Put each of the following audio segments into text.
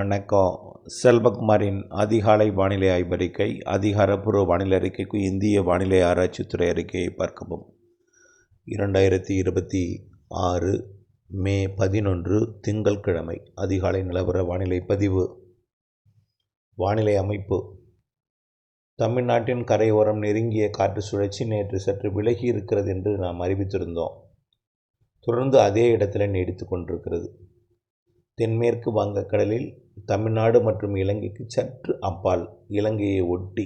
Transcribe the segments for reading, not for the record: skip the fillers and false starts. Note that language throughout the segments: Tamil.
வணக்கம். செல்வகுமாரின் அதிகாலை வானிலை ஆய்வறிக்கை. அதிகாரப்பூர்வ வானிலை அறிக்கைக்கு இந்திய வானிலை ஆராய்ச்சித்துறை அறிக்கையை பார்க்கவும். 2026 மே 11 திங்கட்கிழமை அதிகாலை நிலவர வானிலை பதிவு. வானிலை அமைப்பு. தமிழ்நாட்டின் கரையோரம் நெருங்கிய காற்று சுழற்சி நேற்று சற்று விலகி இருக்கிறது என்று நாம் அறிவித்திருந்தோம். தொடர்ந்து அதே இடத்துல நீடித்து கொண்டிருக்கிறது. தென்மேற்கு வங்கக்கடலில் தமிழ்நாடு மற்றும் இலங்கைக்கு சற்று அப்பால் இலங்கையை ஒட்டி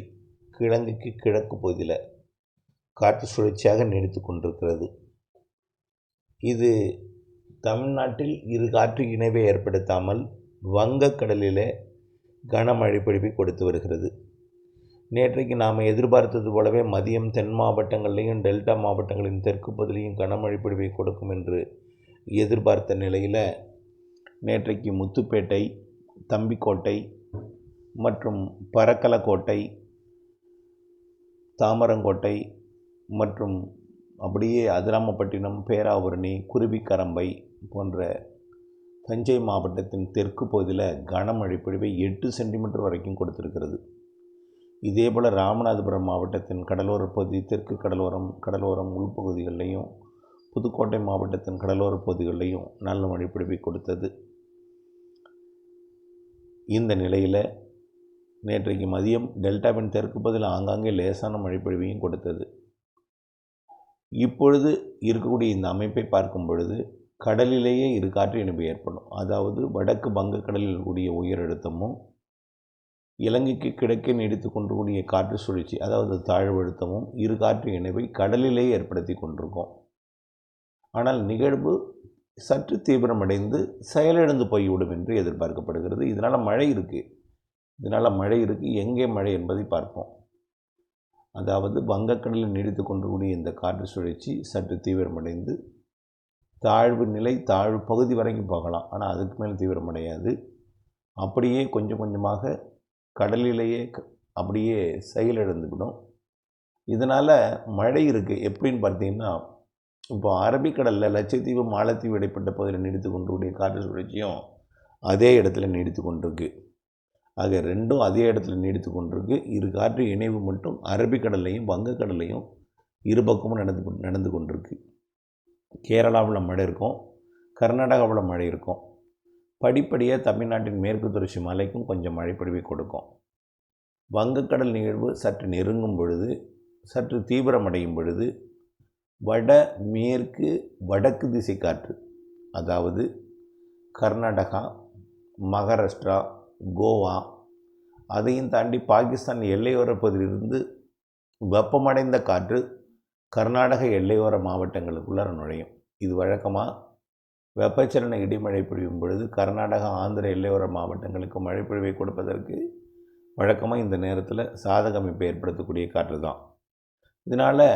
இலங்கைக்கு கிழக்கு பகுதியில் காற்று சுழற்சியாக நீடித்து கொண்டிருக்கிறது. இது தமிழ்நாட்டில் இரு காற்று இணைவை ஏற்படுத்தாமல் வங்கக்கடலிலே கனமழை பொழிவை கொடுத்து வருகிறது. நேற்றைக்கு நாம் எதிர்பார்த்தது போலவே மதியம் தென் மாவட்டங்கள்லேயும் டெல்டா மாவட்டங்களின் தெற்கு பகுதியிலையும் கனமழை பொழிவை கொடுக்கும் என்று எதிர்பார்த்த நிலையில் நேற்றைக்கு முத்துப்பேட்டை, தம்பிக்கோட்டை மற்றும் பரக்கலக்கோட்டை, தாமரங்கோட்டை மற்றும் அப்படியே அதிராமப்பட்டினம், பேராவூரணி, குருவிக்கரம்பை போன்ற தஞ்சை மாவட்டத்தின் தெற்கு பகுதியில் கனமழை பொழிவை 8 சென்டிமீட்டர் வரைக்கும் கொடுத்திருக்கிறது. இதேபோல் ராமநாதபுரம் மாவட்டத்தின் கடலோர பகுதி, தெற்கு கடலோரம் உள்பகுதிகளிலையும் புதுக்கோட்டை மாவட்டத்தின் கடலோர பகுதிகளிலையும் நல்ல மழை பொழிவை கொடுத்தது. இந்த நிலையில் நேற்றைக்கு மதியம் டெல்டாவின் தெற்கு பகுதியில் ஆங்காங்கே லேசான மழைப்பொழிவையும் கொடுத்தது. இப்பொழுது இருக்கக்கூடிய இந்த அமைப்பை பார்க்கும் பொழுது கடலிலேயே இரு காற்று இணைப்பு ஏற்படும். அதாவது வடக்கு வங்கக்கடலில் கூடிய உயர் அழுத்தமும் இலங்கைக்கு கிழக்கே நீடித்து கொண்டிருக்கூடிய காற்று சுழற்சி, அதாவது தாழ்வு அழுத்தமும் இரு காற்று இணைவை கடலிலேயே ஏற்படுத்தி கொண்டிருக்கோம். ஆனால் நிகழ்வு சற்று தீவிரமடைந்து செயலிழந்து போய்விடும் என்று எதிர்பார்க்கப்படுகிறது. இதனால் மழை இருக்குது. எங்கே மழை என்பதை பார்ப்போம். அதாவது வங்கக்கடலில் நீடித்து கொண்டிருக்கூடிய இந்த காற்று சுழற்சி சற்று தீவிரமடைந்து தாழ்வு பகுதி வரைக்கும் போகலாம். ஆனால் அதுக்கு மேலே தீவிரமடையாது. அப்படியே கொஞ்சம் கொஞ்சமாக கடலிலேயே அப்படியே செயலிழந்துவிடும். இதனால் மழை இருக்குது. எப்படின்னு பார்த்தீங்கன்னா, இப்போ அரபிக்கடலில் லட்சத்தீவு, மாலத்தீவு இடைப்பட்ட பகுதியில் நீடித்து கொண்டிருக்கூடிய காற்று சுழற்சியும் அதே இடத்துல நீடித்து கொண்டிருக்கு. ஆக ரெண்டும் அதே இடத்துல நீடித்து கொண்டிருக்கு. இரு காற்று இணைவு மட்டும் அரபிக்கடல்லையும் வங்கக்கடல்லையும் இரு பக்கமும் நடந்து கொண்டிருக்கு. கேரளாவில் மழை இருக்கும், கர்நாடகாவில் மழை இருக்கும். படிப்படியாக தமிழ்நாட்டின் மேற்கு தொடர்ச்சி மலைக்கும் கொஞ்சம் மழை பொழிவை கொடுக்கும். வங்கக்கடல் நிகழ்வு சற்று நெருங்கும் பொழுது, சற்று தீவிரமடையும் பொழுது மேற்கு வடக்கு திசை காற்று, அதாவது கர்நாடகா, மகாராஷ்டிரா, கோவா, அதையும் தாண்டி பாகிஸ்தான் எல்லையோர பகுதியிலிருந்து வெப்பமடைந்த காற்று கர்நாடக எல்லையோர மாவட்டங்களுக்குள்ளே நுழையும். இது வழக்கமாக வெப்பச்சலன இடிமழை பொழியும் பொழுது கர்நாடகா, ஆந்திர எல்லையோர மாவட்டங்களுக்கு மழை பொழிவை கொடுப்பதற்கு வழக்கமாக இந்த நேரத்தில் சாதக அமைப்பை ஏற்படுத்தக்கூடிய காற்று தான். இதனால்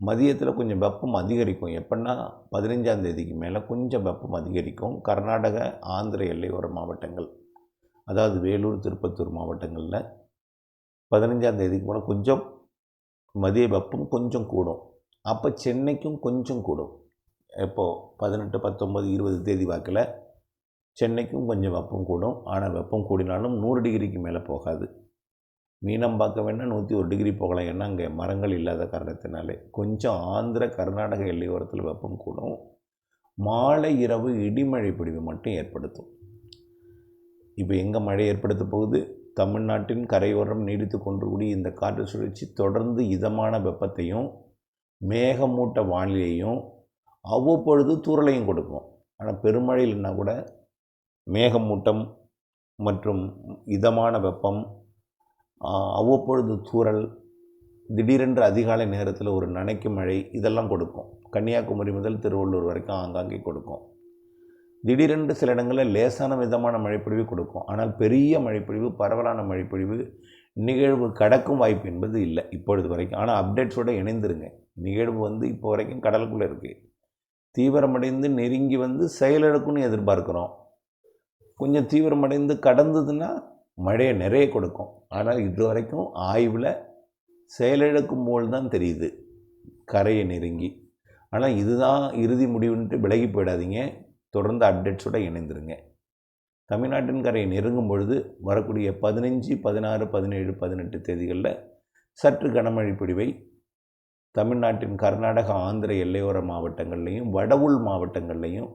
மதியத்தில் கொஞ்சம் வெப்பம் அதிகரிக்கும். எப்படின்னா 15ஆம் தேதிக்கு மேலே கொஞ்சம் வெப்பம் அதிகரிக்கும். கர்நாடக, ஆந்திர எல்லையோர மாவட்டங்கள், அதாவது வேலூர், திருப்பத்தூர் மாவட்டங்களில் 15ஆம் தேதிக்கு மேலே கொஞ்சம் மதிய வெப்பம் கொஞ்சம் கூடும். அப்போ சென்னைக்கும் கொஞ்சம் கூடும். இப்போது 18, 19, 20 தேதி வாக்கில் சென்னைக்கும் கொஞ்சம் வெப்பம் கூடும். ஆனால் வெப்பம் கூடினாலும் 100 டிகிரிக்கு மேலே போகாது. மீனம்பாக்கம் வேணால் 101 டிகிரி போகலாம். ஏன்னா அங்கே மரங்கள் இல்லாத காரணத்தினாலே கொஞ்சம் ஆந்திர, கர்நாடக எல்லையோரத்தில் வெப்பம் கூடும். மாலை இரவு இடிமழை பொழிவு மட்டும் ஏற்படுத்தும். இப்போ எங்கே மழை ஏற்படுத்த போகுது? தமிழ்நாட்டின் கரையோரம் நீடித்து கொண்டிருக்கூடிய இந்த காற்று சுழற்சி தொடர்ந்து இதமான வெப்பத்தையும் மேகமூட்ட வானிலையும் அவ்வப்பொழுது தூறலையும் கொடுக்கும். ஆனால் பெருமழை இல்லைன்னா கூட மேகமூட்டம் மற்றும் இதமான வெப்பம், அவ்வப்பொழுது தூறல், திடீரென்று அதிகாலை நேரத்தில் ஒரு நனைக்கும் மழை, இதெல்லாம் கொடுக்கும். கன்னியாகுமரி முதல் திருவள்ளூர் வரைக்கும் ஆங்காங்கே கொடுக்கும். திடீரென்று சில இடங்களில் லேசான மிதமான மழைப்பொழிவு கொடுக்கும். ஆனால் பெரிய மழைப்பொழிவு, பரவலான மழைப்பொழிவு நிகழ்வு கடக்கும் வாய்ப்பு என்பது இல்லை இப்பொழுது வரைக்கும். ஆனால் அப்டேட்ஸோடு இணைந்துருங்க. நிகழ்வு இப்போ வரைக்கும் கடலுக்குள்ளே இருக்குது. தீவிரமடைந்து நெருங்கி செயலிழக்கும்னு எதிர்பார்க்குறோம். கொஞ்சம் தீவிரமடைந்து கடந்ததுன்னா மழையை நிறைய கொடுக்கும். ஆனால் இது வரைக்கும் ஆய்வில் செயலிழக்கும் போல் தான் தெரியுது கரையை நெருங்கி. ஆனால் இதுதான் இறுதி முடிவுன்ட்டு விலகி போயிடாதீங்க. தொடர்ந்து அப்டேட்ஸோடு இணைந்துருங்க. தமிழ்நாட்டின் கரையை நெருங்கும் பொழுது வரக்கூடிய 15, 16, 17, 18 தேதிகளில் சற்று கனமழை பொழிவை தமிழ்நாட்டின் கர்நாடகா, ஆந்திர எல்லையோர மாவட்டங்கள்லையும், வடவுள் மாவட்டங்கள்லையும்,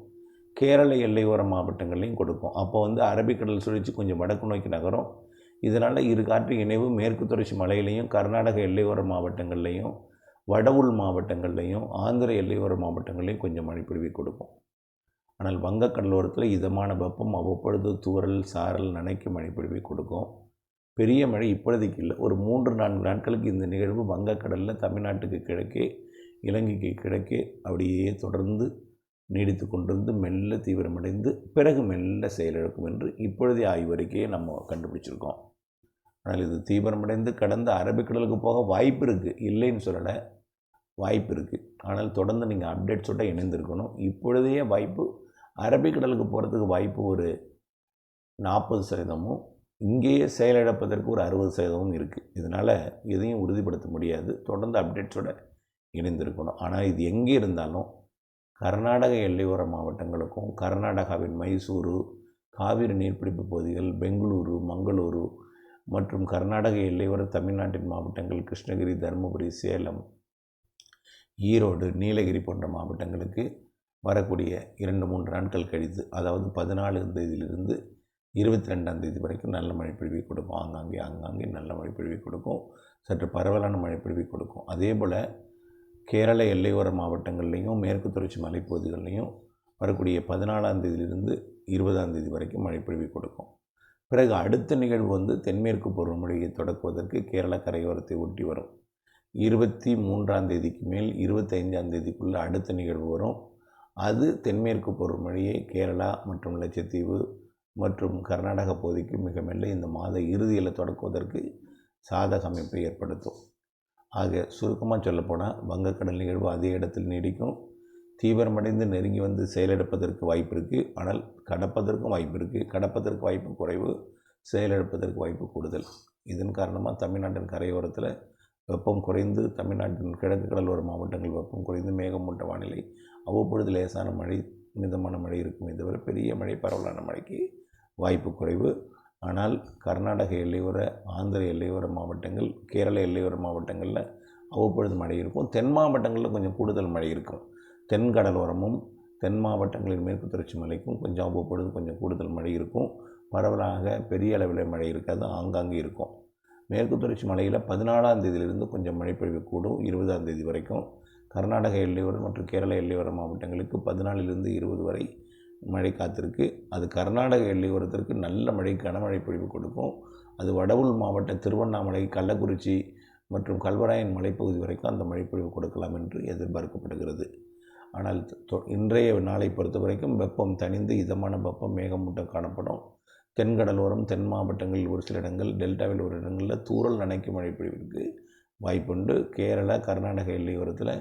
கேரள எல்லையோர மாவட்டங்கள்லையும் கொடுக்கும். அப்போ அரபிக்கடல் சுழற்சி கொஞ்சம் வடக்கு நோக்கி நகரும். இதனால் இரு காற்று இணைவு மேற்கு தொடர்ச்சி மலையிலையும், கர்நாடக எல்லையோர மாவட்டங்கள்லையும், வடவுள் மாவட்டங்கள்லையும், ஆந்திர எல்லையோர மாவட்டங்கள்லையும் கொஞ்சம் மழைப்பொழிவை கொடுக்கும். ஆனால் வங்கக்கடலோரத்தில் இதமான வெப்பம், அவ்வப்பொழுது தூறல், சாரல், நனைக்கும் மழைப்பொழிவை கொடுக்கும். பெரிய மழை இப்பொழுதைக்கு இல்லை. ஒரு 3-4 நாட்களுக்கு இந்த நிகழ்வு வங்கக்கடலில் தமிழ்நாட்டுக்கு கிழக்கே, இலங்கைக்கு கிழக்கே அப்படியே தொடர்ந்து நீடித்து கொண்டிருந்து மெல்ல தீவிரமடைந்து பிறகு மெல்ல செயலிழக்கும் என்று இப்பொழுதைய ஆய்வறிக்கையை நம்ம கண்டுபிடிச்சிருக்கோம். ஆனால் இது தீவிரமடைந்து கடந்த அரபிக்கடலுக்கு போக வாய்ப்பு இருக்குது, இல்லைன்னு சொல்லலை, வாய்ப்பு இருக்குது. ஆனால் தொடர்ந்து நீங்கள் அப்டேட்ஸோடு இணைந்திருக்கணும். இப்பொழுதைய வாய்ப்பு அரபிக்கடலுக்கு போகிறதுக்கு வாய்ப்பு ஒரு 40%, இங்கேயே செயலிழப்பதற்கு ஒரு 60% இருக்குது. இதனால் எதையும் உறுதிப்படுத்த முடியாது. தொடர்ந்து அப்டேட்ஸோடு இணைந்திருக்கணும். ஆனால் இது எங்கே இருந்தாலும் கர்நாடக எல்லையோர மாவட்டங்களுக்கும், கர்நாடகாவின் மைசூரு, காவிரி நீர்பிடிப்பு பகுதிகள், பெங்களூரு, மங்களூரு மற்றும் கர்நாடக எல்லையோர தமிழ்நாட்டின் மாவட்டங்கள் கிருஷ்ணகிரி, தருமபுரி, சேலம், ஈரோடு, நீலகிரி போன்ற மாவட்டங்களுக்கு வரக்கூடிய 2-3 நாட்கள் கழித்து, அதாவது 14ஆம் தேதியிலிருந்து 22ஆம் தேதி வரைக்கும் நல்ல மழைப்பொழிவை கொடுக்கும். ஆங்காங்கே நல்ல மழைப்பொழிவை கொடுக்கும். சற்று பரவலான மழைப்பொழிவை கொடுக்கும். அதே போல் கேரள எல்லையோர மாவட்டங்கள்லேயும், மேற்கு தொடர்ச்சி மலைப்பகுதிகள்லையும் வரக்கூடிய 14ஆம் தேதியிலிருந்து 20ஆம் தேதி வரைக்கும் மழைப்பொழிவை கொடுக்கும். பிறகு அடுத்த நிகழ்வு தென்மேற்கு பருவமழையை தொடக்குவதற்கு கேரள கரையோரத்தை ஒட்டி வரும். 23ஆம் தேதிக்கு மேல் 25ஆம் தேதிக்குள்ளே அடுத்த நிகழ்வு வரும். அது தென்மேற்கு பருவமழையை கேரளா மற்றும் லட்சத்தீவு மற்றும் கர்நாடக பகுதிக்கு மிக மெல்ல இந்த மாத இறுதியில் தொடக்குவதற்கு சாதக அமைப்பை ஏற்படுத்தும். ஆக சுருக்கமாக சொல்லப்போனால் வங்கக்கடல் நிகழ்வு அதே இடத்தில் நீடிக்கும். தீவிரமடைந்து நெருங்கி செயலிழப்பதற்கு வாய்ப்பு இருக்குது. ஆனால் கடப்பதற்கும் வாய்ப்பு இருக்குது. கடப்பதற்கு வாய்ப்பு குறைவு, செயலிழப்பதற்கு வாய்ப்பு கூடுதல். இதன் காரணமாக தமிழ்நாட்டின் கரையோரத்தில் வெப்பம் குறைந்து, தமிழ்நாட்டின் கிழக்கு கடலோர மாவட்டங்கள் வெப்பம் குறைந்து மேகமூட்ட வானிலை, அவ்வப்பொழுது லேசான மழை, மிதமான மழை இருக்குமே தவிர பெரிய மழை, பரவலான மழைக்கு வாய்ப்பு குறைவு. ஆனால் கர்நாடக எல்லையோர, ஆந்திர எல்லையோர மாவட்டங்கள், கேரள எல்லையோர மாவட்டங்களில் அவ்வப்பொழுது மழை இருக்கும். தென் மாவட்டங்களில் கொஞ்சம் கூடுதல் மழை இருக்கும். தென் கடலோரமும் தென் மாவட்டங்களின் மேற்கு தொடர்ச்சி மலைக்கும் கொஞ்சம் அவ்வப்பொழுது கொஞ்சம் கூடுதல் மழை இருக்கும். பரவலாக பெரிய அளவில் மழை இருக்காது, ஆங்காங்கே இருக்கும். மேற்கு தொடர்ச்சி மலையில் 14ஆம் தேதியிலிருந்து கொஞ்சம் மழைப்பொழிவு கூடும், 20ஆம் தேதி வரைக்கும். கர்நாடக எல்லையோர மற்றும் கேரள எல்லையோர மாவட்டங்களுக்கு 14லிருந்து 20 வரை மழை காத்திருக்கு. அது கர்நாடக எல்லையோரத்திற்கு நல்ல மழை, கனமழை பொழிவு கொடுக்கும். அது வடவுள் மாவட்ட திருவண்ணாமலை, கள்ளக்குறிச்சி மற்றும் கல்வராயன் மலைப்பகுதி வரைக்கும் அந்த மழைப்பொழிவு கொடுக்கலாம் என்று எதிர்பார்க்கப்படுகிறது. ஆனால் இன்றைய நாளை பொறுத்த வரைக்கும் வெப்பம் தணிந்து இதமான வெப்பம் மேகமூட்டம் காணப்படும். தென்கடலோரம், தென் மாவட்டங்களில் ஒரு சில இடங்கள், டெல்டாவில் ஒரு இடங்களில் தூறல் நனைக்கும் மழை பொழிவிற்கு வாய்ப்புண்டு. கேரளா, கர்நாடக எல்லையோரத்தில்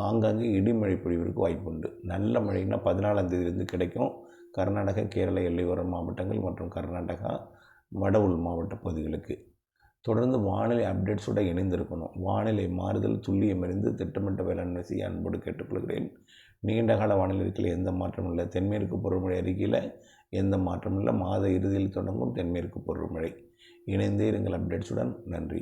ஆங்காங்கே இடிமழை பொழிவிற்கு வாய்ப்புண்டு. நல்ல மழைன்னா 14ஆம் தேதியிலிருந்து கிடைக்கும். கர்நாடக, கேரள எல்லையோர மாவட்டங்கள் மற்றும் கர்நாடகா வடவுள் மாவட்ட பகுதிகளுக்கு. தொடர்ந்து வானிலை அப்டேட்ஸோடு இணைந்திருக்கணும். வானிலை மாறுதல் துல்லியமறிந்து திட்டமிட்ட வேளாண்மை செய்ய அன்போடு கேட்டுக்கொள்கிறேன். நீண்டகால வானிலை அறிக்கையில் எந்த மாற்றமும் இல்லை. தென்மேற்கு பருவமழை அறிக்கையில் எந்த மாற்றமும் இல்லை. மாத இறுதியில் தொடங்கும் தென்மேற்கு பருவமழை. இணைந்தே இருங்கள் அப்டேட்ஸுடன். நன்றி.